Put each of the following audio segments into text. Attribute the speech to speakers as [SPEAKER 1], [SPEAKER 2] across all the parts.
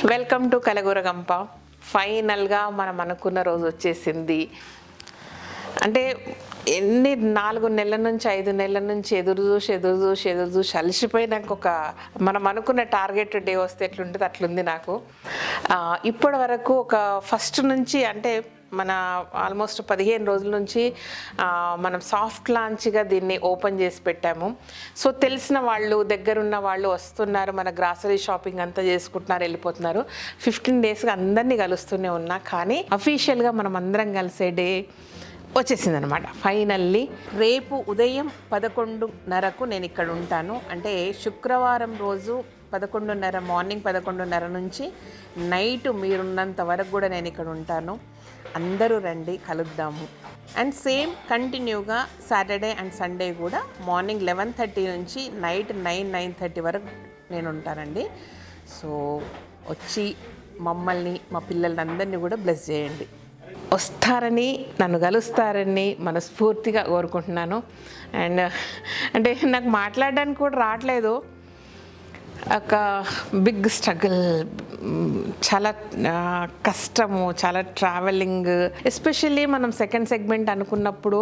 [SPEAKER 1] Welcome to Kalagooragampa. ఫైనల్గా మనం అనుకున్న రోజు వచ్చేసింది. అంటే 4 నెలల నుంచి 5 నెలల నుంచి ఎదురు చూసి అలసిపోయినాక మనం అనుకున్న టార్గెట్ డే వస్తే ఎట్లుంటుంది అట్లుంది నాకు. ఇప్పటి వరకు ఒక ఫస్ట్ నుంచి అంటే మన ఆల్మోస్ట్ 15 రోజుల నుంచి మనం సాఫ్ట్ లాంచ్గా దీన్ని ఓపెన్ చేసి పెట్టాము. సో తెలిసిన వాళ్ళు, దగ్గరున్న వాళ్ళు వస్తున్నారు, మన గ్రాసరీ షాపింగ్ అంతా చేసుకుంటున్నారు, వెళ్ళిపోతున్నారు. 15 డేస్గా అందరినీ కలుస్తూనే ఉన్నా, కానీ అఫీషియల్గా మనం అందరం కలిసే డే వచ్చేసిందనమాట. ఫైనల్లీ రేపు ఉదయం 11:30కు నేను ఇక్కడ ఉంటాను. అంటే శుక్రవారం రోజు 11:30 మార్నింగ్ 11:30 నుంచి నైట్ మీరున్నంత వరకు కూడా నేను ఇక్కడ ఉంటాను. అందరూ రండి, కలుద్దాము. అండ్ సేమ్ కంటిన్యూగా సాటర్డే అండ్ సండే కూడా మార్నింగ్ 11:30 నుంచి నైట్ 9-9:30 వరకు నేను ఉంటానండి. సో వచ్చి మమ్మల్ని, మా పిల్లల్ని అందరినీ కూడా బ్లెస్ చేయండి. వస్తారని, నన్ను కలుస్తారని మనస్ఫూర్తిగా కోరుకుంటున్నాను. అండ్ అంటే నాకు మాట్లాడడానికి కూడా రావట్లేదు. ఒక బిగ్ స్ట్రగుల్, చాలా కష్టము, చాలా ట్రావెలింగ్. ఎస్పెషల్లీ మనం సెకండ్ సెగ్మెంట్ అనుకున్నప్పుడు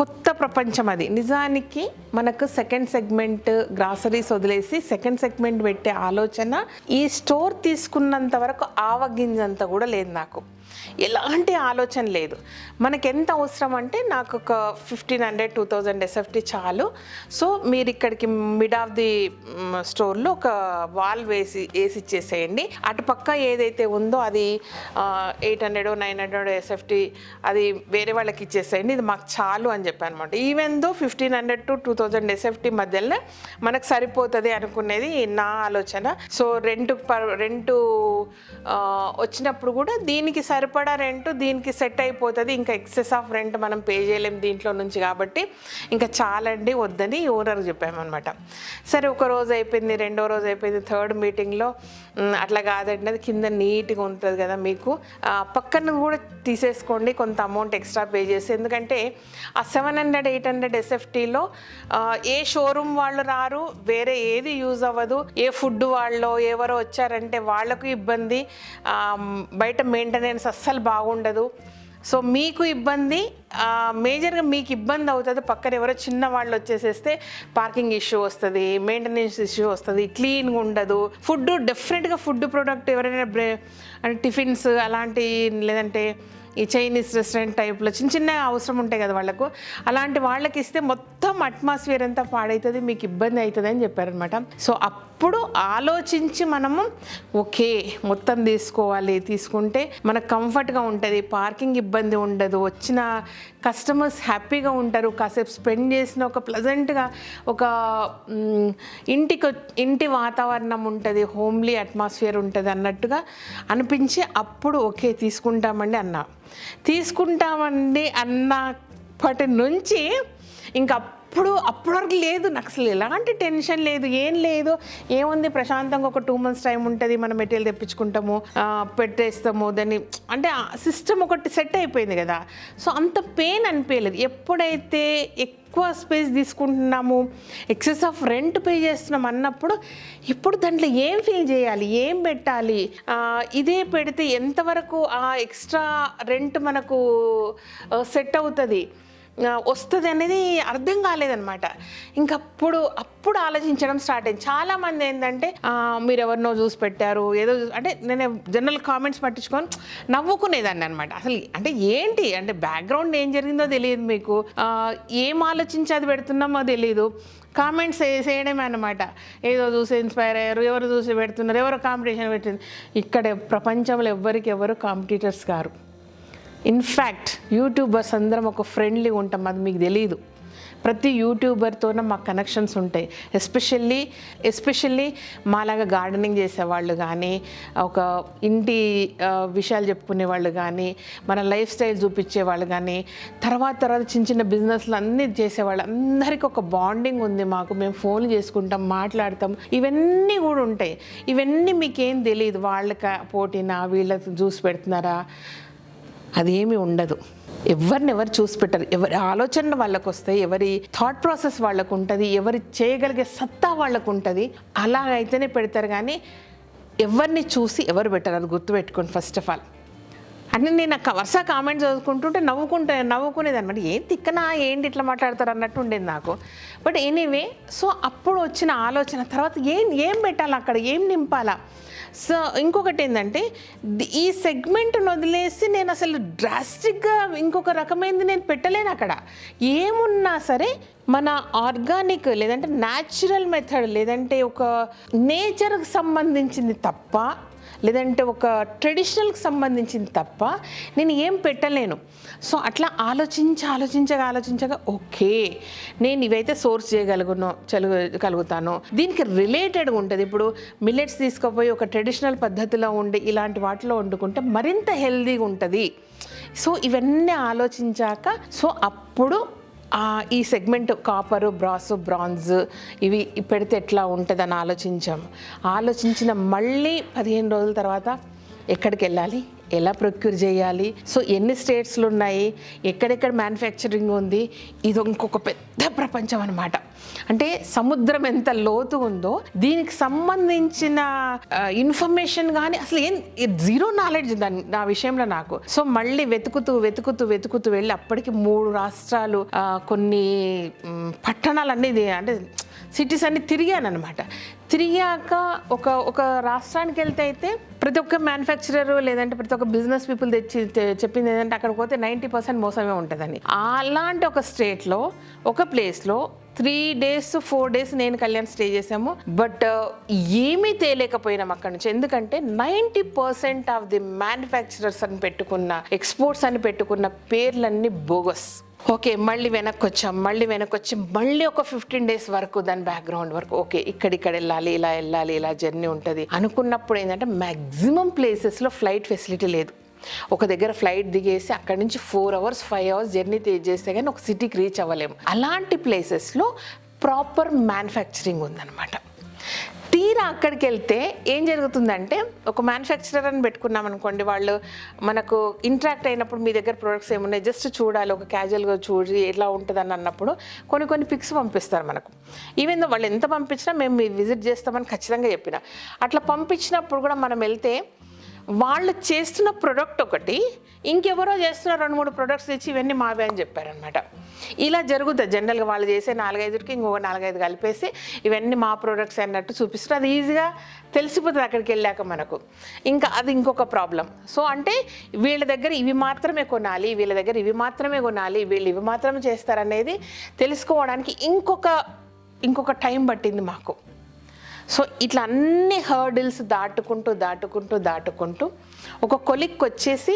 [SPEAKER 1] కొత్త ప్రపంచం అది. నిజానికి మనకు సెకండ్ సెగ్మెంట్ గ్రాసరీస్ వదిలేసి సెకండ్ సెగ్మెంట్ పెట్టే ఆలోచన ఈ స్టోర్ తీసుకున్నంత వరకు ఆవగింజంత కూడా లేదు నాకు. ఎలాంటి ఆలోచన లేదు. మనకి ఎంత అవసరం అంటే నాకు ఒక 1500-2000 SFT చాలు. సో మీరు ఇక్కడికి మిడ్ ఆఫ్ ది స్టోర్లో ఒక వాల్ వేసి ఇచ్చేసేయండి. అటు పక్క ఏదైతే ఉందో అది 800-900 SFT అది వేరే వాళ్ళకి ఇచ్చేసేయండి, ఇది మాకు చాలు అని చెప్పాను అనమాట. ఈవెన్ దో 1500-2000 SFT మధ్యలో మనకు సరిపోతుంది అనుకునేది నా ఆలోచన. సో రెంట్ వచ్చినప్పుడు కూడా దీనికి సరిపడా రెంట్ దీనికి సెట్ అయిపోతుంది. ఇంకా ఎక్సెస్ ఆఫ్ రెంట్ మనం పే చేయలేం దీంట్లో నుంచి, కాబట్టి ఇంకా చాలండి వద్దని ఓనర్కి చెప్పామన్నమాట. సరే, ఒక రోజు అయిపోయింది, రెండో రోజు అయిపోయింది, థర్డ్ మీటింగ్లో అట్లా కాదండి, అది కింద నీట్గా ఉంటుంది కదా మీకు, పక్కన కూడా తీసేసుకోండి, కొంత అమౌంట్ ఎక్స్ట్రా పే చేసి. ఎందుకంటే ఆ 700-800 SFTలో ఏ షోరూమ్ వాళ్ళు రారు, వేరే ఏది యూజ్ అవ్వదు. ఏ ఫుడ్ వాళ్ళు ఎవరో వచ్చారంటే వాళ్ళకు ఇబ్బంది, బయట మెయింటెనెన్స్ అస్సలు బాగుండదు. సో మీకు ఇబ్బంది, మేజర్గా మీకు ఇబ్బంది అవుతుంది. పక్కన ఎవరో చిన్న వాళ్ళు వచ్చేసేస్తే పార్కింగ్ ఇష్యూ వస్తుంది, మెయింటెనెన్స్ ఇష్యూ వస్తుంది, క్లీన్గా ఉండదు. ఫుడ్ డెఫినెట్గా ఫుడ్ ప్రోడక్ట్ ఎవరైనా అంటే టిఫిన్స్ అలాంటి, లేదంటే ఈ చైనీస్ రెస్టారెంట్ టైప్లో చిన్న అవసరం ఉంటాయి కదా వాళ్ళకు, అలాంటి వాళ్ళకి ఇస్తే మొత్తం అట్మాస్ఫియర్ అంతా పాడవుతుంది, మీకు ఇబ్బంది అవుతుంది అని చెప్పారనమాట. సో అప్పుడు ఆలోచించి మనము ఓకే మొత్తం తీసుకోవాలి, తీసుకుంటే మనకు కంఫర్ట్గా ఉంటుంది, పార్కింగ్ ఇబ్బంది ఉండదు, వచ్చిన కస్టమర్స్ హ్యాపీగా ఉంటారు, కాసేపు స్పెండ్ చేసిన ఒక ప్లజెంట్గా ఒక ఇంటి వాతావరణం ఉంటుంది, హోమ్లీ అట్మాస్ఫియర్ ఉంటుంది అన్నట్టుగా అనిపించి అప్పుడు ఓకే తీసుకుంటామండి అన్నప్పటి నుంచి ఇంకా అప్పటి వరకు లేదు నాకు అసలు ఎలాంటి టెన్షన్ లేదు, ఏం లేదు. ఏముంది, ప్రశాంతంగా ఒక 2 months టైం ఉంటుంది, మనం మెటీరియల్ తెప్పించుకుంటాము, పెట్టేస్తాము, దాన్ని అంటే సిస్టమ్ ఒకటి సెట్ అయిపోయింది కదా. సో అంత పెయిన్ అనిపించలేదు. ఎప్పుడైతే ఎక్కువ స్పేస్ తీసుకుంటున్నాము, ఎక్సెస్ ఆఫ్ రెంట్ పే చేస్తున్నాం అన్నప్పుడు ఇప్పుడు దాంట్లో ఏం ఫీల్ చేయాలి, ఏం పెట్టాలి, ఇదే పెడితే ఎంతవరకు ఆ ఎక్స్ట్రా రెంట్ మనకు సెట్ అవుతుంది, వస్తుంది అనేది అర్థం కాలేదనమాట. అప్పుడు ఆలోచించడం స్టార్ట్ అయింది. చాలామంది ఏంటంటే మీరు ఎవరినో చూసి పెట్టారు, ఏదో అంటే నేను జనరల్ కామెంట్స్ పట్టించుకొని నవ్వుకునేదాన్ని అనమాట. అసలు అంటే ఏంటి అంటే బ్యాక్గ్రౌండ్ ఏం జరిగిందో తెలియదు, మీకు ఏం ఆలోచించి అది పెడుతున్నామో తెలియదు, కామెంట్స్ చేయడమే అనమాట. ఏదో చూసి ఇన్స్పైర్ అయ్యారు, ఎవరు చూసి పెడుతున్నారు, ఎవరు కాంపిటీషన్ పెట్టింది. ఇక్కడ ప్రపంచంలో ఎవరు కాంపిటీటర్స్ కారు. ఇన్ఫ్యాక్ట్ యూట్యూబర్స్ అందరం ఒక ఫ్రెండ్లీ ఉంటాం, అది మీకు తెలియదు. ప్రతి యూట్యూబర్తోనే మాకు కనెక్షన్స్ ఉంటాయి. ఎస్పెషల్లీ మాలాగా గార్డెనింగ్ చేసేవాళ్ళు కానీ, ఒక ఇంటి విషయాలు చెప్పుకునే వాళ్ళు కానీ, మన లైఫ్ స్టైల్ చూపించేవాళ్ళు కానీ, తర్వాత చిన్న బిజినెస్లు అన్నీ చేసేవాళ్ళు అందరికీ ఒక బాండింగ్ ఉంది మాకు. మేము ఫోన్లు చేసుకుంటాం, మాట్లాడతాం, ఇవన్నీ కూడా ఉంటాయి. ఇవన్నీ మీకేం తెలియదు. వాళ్ళకి పోటీనా, వీళ్ళకి చూసి పెడుతున్నారా, అదేమీ ఉండదు. ఎవరు చూసి పెట్టరు, ఎవరి ఆలోచనలు వాళ్ళకు వస్తాయి, ఎవరి థాట్ ప్రాసెస్ వాళ్ళకు ఉంటుంది, ఎవరి చేయగలిగే సత్తా వాళ్ళకు ఉంటుంది. అలాగైతేనే పెడతారు. కానీ ఎవరిని చూసి ఎవరు బెటర్ అది గుర్తుపెట్టుకోండి ఫస్ట్ ఆఫ్ ఆల్. అంటే నేను వరుస కామెంట్స్ చదువుకుంటుంటే నవ్వుకునేది అనమాట. ఏం తిక్కనా ఏంటి ఇట్లా మాట్లాడతారు అన్నట్టు ఉండేది నాకు. బట్ ఎనీవే, సో అప్పుడు వచ్చిన ఆలోచన తర్వాత ఏం పెట్టాలి అక్కడ, ఏం నింపాలా. సో ఇంకొకటి ఏంటంటే ఈ సెగ్మెంట్ని వదిలేసి నేను అసలు డ్రాస్టిక్గా ఇంకొక రకమైనది నేను పెట్టలేను అక్కడ. ఏమున్నా సరే మన ఆర్గానిక్ లేదంటే న్యాచురల్ మెథడ్ లేదంటే ఒక నేచర్కి సంబంధించింది తప్ప లేదంటే ఒక ట్రెడిషనల్కి సంబంధించింది తప్ప నేను ఏం పెట్టలేను. సో అట్లా ఆలోచించగా ఓకే నేను ఇవైతే సోర్స్ చేయగలుగుతాను, దీనికి రిలేటెడ్గా ఉంటుంది. ఇప్పుడు మిల్లెట్స్ తీసుకుపోయి ఒక ట్రెడిషనల్ పద్ధతిలో ఉండి ఇలాంటి వాటిలో వండుకుంటే మరింత హెల్దీగా ఉంటుంది. సో ఇవన్నీ ఆలోచించాక సో అప్పుడు ఈ సెగ్మెంట్ కాపరు, బ్రాసు, బ్రాంజ్ ఇవి పెడితే ఎట్లా ఉంటుందని ఆలోచించిన మళ్ళీ 15 రోజుల తర్వాత ఎక్కడికి వెళ్ళాలి, ఎలా ప్రొక్యూర్ చేయాలి, సో ఎన్ని స్టేట్స్లు ఉన్నాయి, ఎక్కడెక్కడ మ్యానుఫ్యాక్చరింగ్ ఉంది, ఇది ఇంకొక పెద్ద ప్రపంచం అనమాట. అంటే సముద్రం ఎంత లోతు ఉందో దీనికి సంబంధించిన ఇన్ఫర్మేషన్ కానీ అసలు జీరో నాలెడ్జ్ నా విషయంలో నాకు. సో మళ్ళీ వెతుకుతూ వెళ్ళి అప్పటికి 3 రాష్ట్రాలు, కొన్ని పట్టణాలన్నీ అంటే సిటీస్ అన్ని తిరిగానమాట. తిరిగాక ఒక రాష్ట్రానికి వెళ్తే అయితే ప్రతి ఒక్క మ్యానుఫ్యాక్చరర్ లేదంటే ప్రతి ఒక్క బిజినెస్ పీపుల్ చెప్పింది ఏంటంటే అక్కడికి పోతే 90% మోసమే ఉంటుందని. అలాంటి ఒక స్టేట్లో ఒక ప్లేస్లో 3 days 4 days నేను కళ్యాణ్ స్టే చేసాము. బట్ ఏమీ తేలేకపోయినాం అక్కడి నుంచి. ఎందుకంటే 90% ఆఫ్ ది మ్యానుఫ్యాక్చరర్స్ అని పెట్టుకున్న, ఎక్స్పోర్ట్స్ అని పెట్టుకున్న పేర్లన్నీ బోగస్. ఓకే మళ్ళీ వెనక్కి వచ్చి మళ్ళీ ఒక 15 days వరకు దాని బ్యాక్గ్రౌండ్ వరకు ఓకే ఇక్కడ వెళ్ళాలి, ఇలా జర్నీ ఉంటుంది అనుకున్నప్పుడు ఏంటంటే మ్యాక్సిమం ప్లేసెస్లో ఫ్లైట్ ఫెసిలిటీ లేదు. ఒక దగ్గర ఫ్లైట్ దిగేసి అక్కడి నుంచి 4 hours 5 hours జర్నీ చేస్తే కానీ ఒక సిటీకి రీచ్ అవ్వలేము. అలాంటి ప్లేసెస్లో ప్రాపర్ మ్యానుఫ్యాక్చరింగ్ ఉందన్నమాట. తీరా అక్కడికి వెళ్తే ఏం జరుగుతుందంటే ఒక మ్యానుఫ్యాక్చరర్ అని పెట్టుకున్నాం అనుకోండి, వాళ్ళు మనకు ఇంటరాక్ట్ అయినప్పుడు మీ దగ్గర ప్రొడక్ట్స్ ఏమున్నాయి జస్ట్ చూడాలి, ఒక క్యాజువల్గా చూసి ఎట్లా ఉంటుందని అన్నప్పుడు కొన్ని పిక్స్ పంపిస్తారు మనకు. ఈవెన్ దో వాళ్ళు ఎంత పంపించినా మేము విజిట్ చేస్తామని ఖచ్చితంగా చెప్పిన. అట్లా పంపించినప్పుడు కూడా మనం వెళ్తే వాళ్ళు చేస్తున్న ప్రొడక్ట్ ఒకటి, ఇంకెవరో చేస్తున్న 2-3 ప్రొడక్ట్స్ తెచ్చి ఇవన్నీ మావే అని చెప్పారనమాట. ఇలా జరుగుతుంది జనరల్గా. వాళ్ళు చేసే 4-5కి ఇంకొక 4-5 కలిపేసి ఇవన్నీ మా ప్రొడక్ట్స్ అన్నట్టు చూపిస్తారు. అది ఈజీగా తెలిసిపోతుంది అక్కడికి వెళ్ళాక మనకు. ఇంకా అది ఇంకొక ప్రాబ్లం. సో అంటే వీళ్ళ దగ్గర ఇవి మాత్రమే కొనాలి, వీళ్ళ దగ్గర ఇవి మాత్రమే కొనాలి, వీళ్ళు ఇవి మాత్రమే చేస్తారనేది తెలుసుకోవడానికి ఇంకొక టైం పట్టింది మాకు. సో ఇట్లా అన్ని హర్డిల్స్ దాటుకుంటూ ఒక కొలిక్కి వచ్చేసి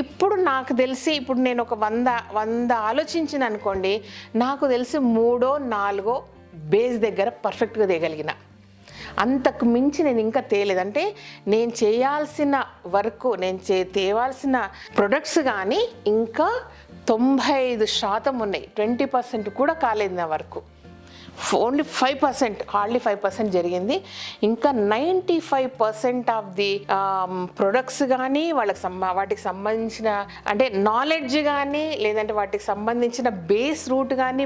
[SPEAKER 1] ఇప్పుడు నాకు తెలిసి ఇప్పుడు నేను ఒక 100 ఆలోచించిన అనుకోండి, నాకు తెలిసి 3-4 బేస్ దగ్గర పర్ఫెక్ట్గా తేయగలిగిన. అంతకు మించి నేను ఇంకా తేలేదంటే నేను చేయాల్సిన వర్క్, తేవాల్సిన ప్రొడక్ట్స్ కానీ ఇంకా 95% ఉన్నాయి. 20% కూడా కాలేదు నా వర్క్. ఓన్లీ 5%, హార్డ్లీ 5% జరిగింది. ఇంకా 95% ఆఫ్ ది ప్రొడక్ట్స్ కానీ వాటికి సంబంధించిన అంటే నాలెడ్జ్ కానీ లేదంటే వాటికి సంబంధించిన బేస్ రూట్ కానీ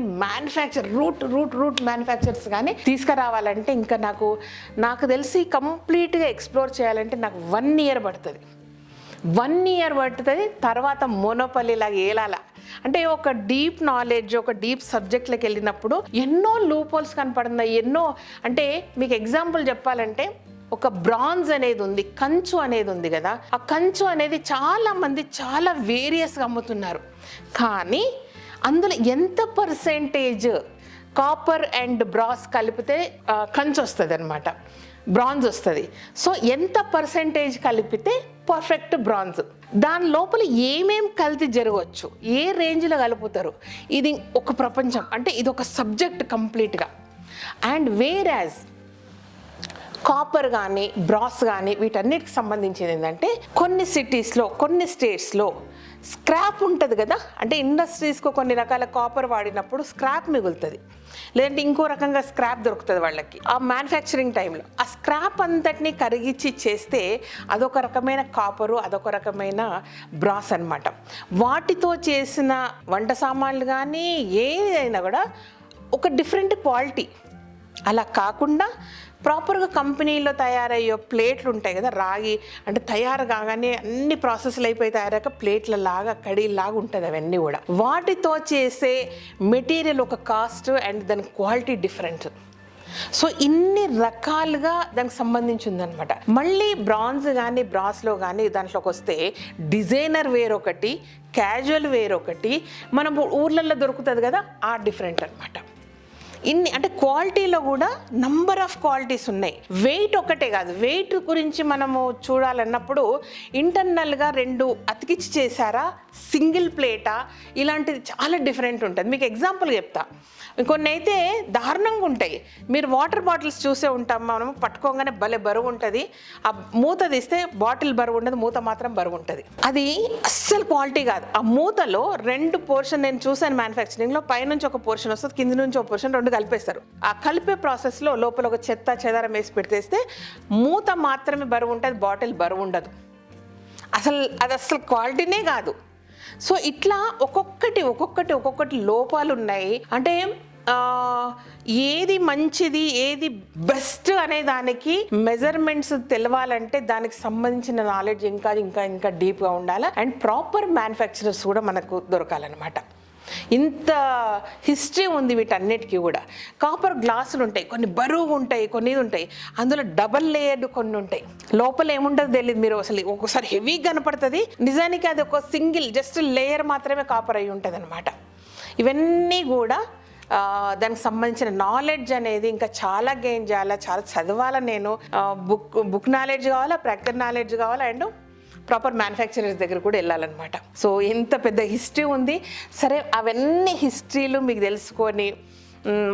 [SPEAKER 1] రూట్ మ్యానుఫ్యాక్చర్స్ కానీ తీసుకురావాలంటే ఇంకా నాకు తెలిసి కంప్లీట్గా ఎక్స్ప్లోర్ చేయాలంటే నాకు 1 year పడుతుంది. 1 year పడుతుంది. తర్వాత మోనోపల్లిలాగా ఏలాల అంటే ఒక డీప్ నాలెడ్జ్, ఒక డీప్ సబ్జెక్ట్లోకి వెళ్ళినప్పుడు ఎన్నో లూప్-హోల్స్ కనపడుతున్నాయి. అంటే మీకు ఎగ్జాంపుల్ చెప్పాలంటే ఒక బ్రాంజ్ అనేది ఉంది, కంచు అనేది ఉంది కదా, ఆ కంచు అనేది చాలామంది చాలా వేరియస్గా అమ్ముతున్నారు. కానీ అందులో ఎంత పర్సెంటేజ్ కాపర్ అండ్ బ్రాస్ కలిపితే కంచు వస్తుంది అనమాట, బ్రాంజ్ వస్తుంది. సో ఎంత పర్సెంటేజ్ కలిపితే పర్ఫెక్ట్ బ్రాంజ్, దాని లోపల ఏమేం కల్తీ జరగవచ్చు, ఏ రేంజ్లో కలుపుతారు, ఇది ఒక ప్రపంచం. అంటే ఇది ఒక సబ్జెక్ట్ కంప్లీట్గా. అండ్ వేరాజ్ కాపర్ కానీ బ్రాస్ కానీ వీటన్నిటికి సంబంధించింది ఏంటంటే కొన్ని సిటీస్లో కొన్ని స్టేట్స్లో స్క్రాప్ ఉంటుంది కదా, అంటే ఇండస్ట్రీస్కు కొన్ని రకాల కాపర్ వాడినప్పుడు స్క్రాప్ మిగులుతుంది, లేదంటే ఇంకో రకంగా స్క్రాప్ దొరుకుతుంది వాళ్ళకి ఆ మ్యానుఫ్యాక్చరింగ్ టైంలో. ఆ స్క్రాప్ అంతటినీ కరిగించి చేస్తే అదొక రకమైన కాపరు, అదొక రకమైన బ్రాస్ అనమాట. వాటితో చేసిన వంట సామాన్లు కానీ ఏదైనా కూడా ఒక డిఫరెంట్ క్వాలిటీ. అలా కాకుండా ప్రాపర్గా కంపెనీలో తయారయ్యే ప్లేట్లు ఉంటాయి కదా, రాగి అంటే తయారు కాగానే అన్ని ప్రాసెస్లు అయిపోయి తయారయ్యాక ప్లేట్ల లాగా కడీలాగా ఉంటుంది అవన్నీ కూడా. వాటితో చేసే మెటీరియల్ ఒక కాస్ట్ అండ్ దాని క్వాలిటీ డిఫరెంట్. సో ఇన్ని రకాలుగా దానికి సంబంధించి ఉందన్నమాట. మళ్ళీ బ్రాంజ్ కానీ బ్రాస్లో కానీ దాంట్లోకి వస్తే డిజైనర్ వేర్ ఒకటి, క్యాజువల్ వేర్ ఒకటి, మనం ఊర్లలో దొరుకుతుంది కదా ఆ డిఫరెంట్ అనమాట. ఇన్ని అంటే క్వాలిటీలో కూడా నంబర్ ఆఫ్ క్వాలిటీస్ ఉన్నాయి. వెయిట్ ఒకటే కాదు, వెయిట్ గురించి మనము చూడాలన్నప్పుడు ఇంటర్నల్గా 2 అతికిచ్చి చేశారా, సింగిల్ ప్లేటా, ఇలాంటిది చాలా డిఫరెంట్ ఉంటుంది. మీకు ఎగ్జాంపుల్ చెప్తా. కొన్ని అయితే దారుణంగా ఉంటాయి. మీరు వాటర్ బాటిల్స్ చూసే ఉంటాం, మనం పట్టుకోగానే భలే బరువు ఉంటుంది. ఆ మూత తీస్తే బాటిల్ బరువు ఉండదు, మూత మాత్రం బరువు ఉంటుంది. అది అస్సలు క్వాలిటీ కాదు. ఆ మూతలో 2 పోర్షన్ నేను చూసాను మ్యానుఫ్యాక్చరింగ్లో, పైనుంచి ఒక పోర్షన్ వస్తుంది, కింద నుంచి ఒక పోర్షన్, 2 కలిపేస్తారు. ఆ కలిపే ప్రాసెస్లో లోపల ఒక చెత్త చెదారం వేసి పెడితేస్తే మూత మాత్రమే బరువు ఉంటుంది, బాటిల్ బరువు ఉండదు. అది అసలు క్వాలిటీనే కాదు. సో ఇట్లా ఒక్కొక్కటి లోపాలు ఉన్నాయి. అంటే ఏది మంచిది ఏది బెస్ట్ అనే దానికి మెజర్మెంట్స్ తెలవాలంటే దానికి సంబంధించిన నాలెడ్జ్ ఇంకా డీప్గా ఉండాలి. అండ్ ప్రాపర్ మ్యానుఫ్యాక్చరర్స్ కూడా మనకు దొరకాలన్నమాట. ఇంత హిస్టరీ ఉంది వీటన్నిటికీ కూడా. కాపర్ గ్లాసులు ఉంటాయి, కొన్ని బరువుగా ఉంటాయి, కొన్ని ఉంటాయి, అందులో డబల్ లేయర్డ్ కొన్ని ఉంటాయి. లోపల ఏముంటుందో తెలియదు. మీరు అసలు ఒక్కొక్కసారి హెవీగా కనపడుతుంది, నిజానికి అది ఒక సింగిల్ జస్ట్ లేయర్ మాత్రమే కాపర్ అయి ఉంటుంది అనమాట. ఇవన్నీ కూడా దానికి సంబంధించిన నాలెడ్జ్ అనేది ఇంకా చాలా గెయిన్ చేయాలా, చాలా చదవాలా. నేను బుక్ నాలెడ్జ్ కావాలా, ప్రాక్టికల్ నాలెడ్జ్ కావాలా, అండ్ ప్రాపర్ మ్యానుఫ్యాక్చరర్స్ దగ్గర కూడా వెళ్ళాలన్నమాట. సో ఇంత పెద్ద హిస్టరీ ఉంది. సరే, అవన్నీ హిస్టరీలు మీకు తెలుసుకొని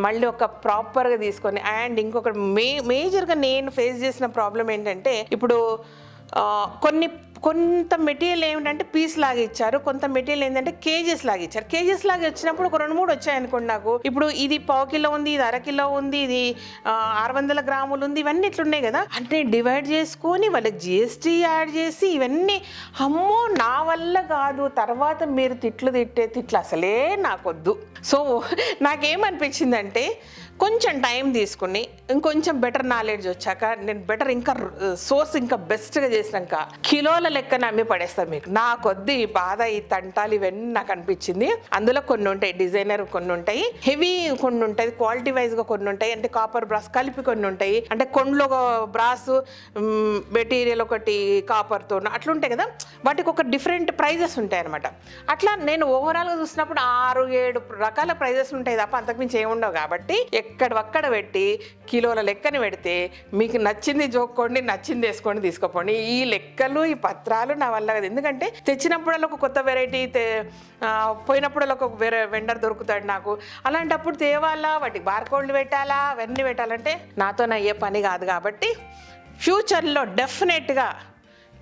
[SPEAKER 1] మళ్ళీ ఒక ప్రాపర్గా తీసుకొని, అండ్ ఇంకొకటి మేజర్గా నేను ఫేస్ చేసిన ప్రాబ్లం ఏంటంటే, ఇప్పుడు కొంత మెటీరియల్ ఏమిటంటే పీస్ లాగా ఇచ్చారు, కొంత మెటీరియల్ ఏంటంటే కేజెస్ లాగా ఇచ్చారు. కేజెస్ లాగా వచ్చినప్పుడు ఒక 2-3 వచ్చాయనుకోండి నాకు. ఇప్పుడు ఇది 1/2 కిలో ఉంది, ఇది 1/2 కిలో ఉంది, ఇది 600 గ్రాములు ఉంది, ఇవన్నీ ఇట్లున్నాయి కదా. అంటే డివైడ్ చేసుకొని వాళ్ళకి GST యాడ్ చేసి ఇవన్నీ, అమ్మో నా వల్ల కాదు. తర్వాత మీరు తిట్టే తిట్లు అసలే నాకొద్దు. సో నాకేమనిపించిందంటే, కొంచెం టైం తీసుకుని ఇంకొంచెం బెటర్ నాలెడ్జ్ వచ్చాక, నేను బెటర్ ఇంకా సోర్స్ ఇంకా బెస్ట్గా చేసినాక కిలోల లెక్కన అమ్మి పడేస్తాను మీకు. నాకొద్దు ఈ బాధ, ఈ తంటాలు, ఇవన్నీ నాకు అనిపించింది. అందులో కొన్ని ఉంటాయి డిజైనర్, కొన్ని ఉంటాయి హెవీ, కొన్ని ఉంటాయి క్వాలిటీ వైజ్గా, కొన్ని ఉంటాయి అంటే కాపర్ బ్రాస్ కలిపి, కొన్ని ఉంటాయి అంటే కొండలో బ్రాస్ మెటీరియల్ ఒకటి కాపర్తో అట్లుంటాయి కదా. వాటికి ఒక డిఫరెంట్ ప్రైజెస్ ఉంటాయి అనమాట. అట్లా నేను ఓవరాల్గా చూసినప్పుడు 6-7 రకాల ప్రైజెస్ ఉంటాయి తప్ప అంతకుమించి ఏముండవు. కాబట్టి ఎక్కడొక్కడ పెట్టి కిలోల లెక్కని పెడితే మీకు నచ్చింది జోక్కోండి, నచ్చింది వేసుకోండి, తీసుకోపోండి. ఈ లెక్కలు, ఈ పత్రాలు నా వల్ల కదా. ఎందుకంటే తెచ్చినప్పుడల్లా ఒక కొత్త వెరైటీ, పోయినప్పుడల్లా ఒక వేరే వెండర్ దొరుకుతాడు నాకు. అలాంటప్పుడు తేవాలా, వాటికి బార్కోడ్లు పెట్టాలా, అవన్నీ పెట్టాలంటే నాతో అయ్యే పని కాదు. కాబట్టి ఫ్యూచర్లో డెఫినెట్గా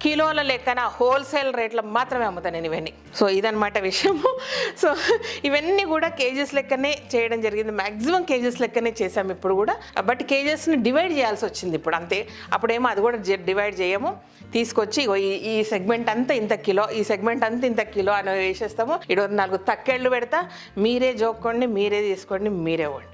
[SPEAKER 1] కిలోల లెక్కన హోల్సేల్ రేట్లో మాత్రమే అమ్ముతాను నేను ఇవన్నీ. సో ఇదన్నమాట విషయము. సో ఇవన్నీ కూడా కేజెస్ లెక్కనే చేయడం జరిగింది. మ్యాక్సిమం కేజెస్ లెక్కనే చేసాము ఇప్పుడు కూడా. బట్ కేజెస్ని డివైడ్ చేయాల్సి వచ్చింది ఇప్పుడు, అంతే. అప్పుడేమో అది కూడా డివైడ్ చేయము, తీసుకొచ్చి ఈ సెగ్మెంట్ అంతా ఇంత కిలో, ఈ సెగ్మెంట్ అంతా ఇంత కిలో అని వేసేస్తాము. 4 తక్కెళ్ళు పెడతా, మీరే జోక్కోండి, మీరే తీసుకోండి, మీరే వండి,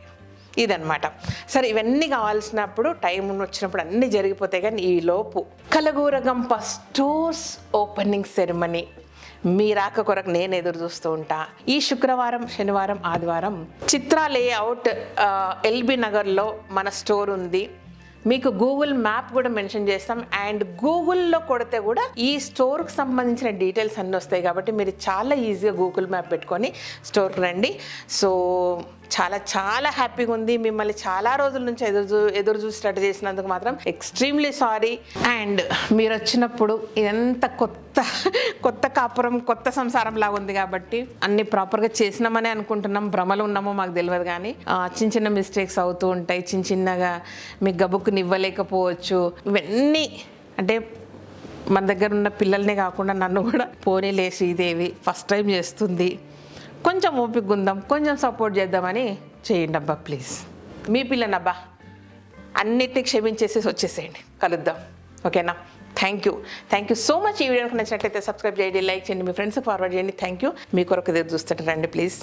[SPEAKER 1] ఇదన్నమాట. సరే, ఇవన్నీ కావాల్సినప్పుడు టైం వచ్చినప్పుడు అన్నీ జరిగిపోతాయి. కానీ ఈలోపు కలగూరగంప స్టోర్స్ ఓపెనింగ్ సెరమనీ మీ రాక కొరకు నేను ఎదురు చూస్తూ ఉంటా. ఈ శుక్రవారం, శనివారం, ఆదివారం చిత్ర లేఅవుట్ LB నగర్లో మన స్టోర్ ఉంది. మీకు గూగుల్ మ్యాప్ కూడా మెన్షన్ చేస్తాం. అండ్ గూగుల్లో కొడితే కూడా ఈ స్టోర్కి సంబంధించిన డీటెయిల్స్ అన్నీ వస్తాయి. కాబట్టి మీరు చాలా ఈజీగా గూగుల్ మ్యాప్ పెట్టుకొని స్టోర్కి రండి. సో చాలా హ్యాపీగా ఉంది. మిమ్మల్ని చాలా రోజుల నుంచి ఎదురు చూసి స్టార్ట్ చేసినందుకు మాత్రం ఎక్స్ట్రీమ్లీ సారీ. అండ్ మీరు వచ్చినప్పుడు ఇదంత కొత్త కాపురం, కొత్త సంసారం లాగా ఉంది కాబట్టి అన్ని ప్రాపర్గా చేసినామని అనుకుంటున్నాం. భ్రమలు ఉన్నామో మాకు తెలియదు, కానీ చిన్న మిస్టేక్స్ అవుతూ ఉంటాయి. చిన్నగా మీకు గబుక్కుని ఇవ్వలేకపోవచ్చు. ఇవన్నీ అంటే మన దగ్గర ఉన్న పిల్లల్నే కాకుండా నన్ను కూడా పోనీలే శ్రీదేవి ఫస్ట్ టైం చేస్తుంది, కొంచెం ఓపిక ఉందాం, కొంచెం సపోర్ట్ చేద్దామని చేయండి అబ్బా ప్లీజ్. మీ పిల్లనబ్బా అన్నిటినీ క్షమించేసి వచ్చేసేయండి, కలుద్దాం, ఓకేనా? Thank you so much. ఈ వీడియోకి నచ్చినట్లయితే సబ్స్క్రైబ్ చేయండి, లైక్ చేయండి, మీ ఫ్రెండ్స్కి ఫార్వర్డ్ చేయండి. Thank you. మీ కొరకు ఎదురు చూస్తుంటారండి ప్లీజ్.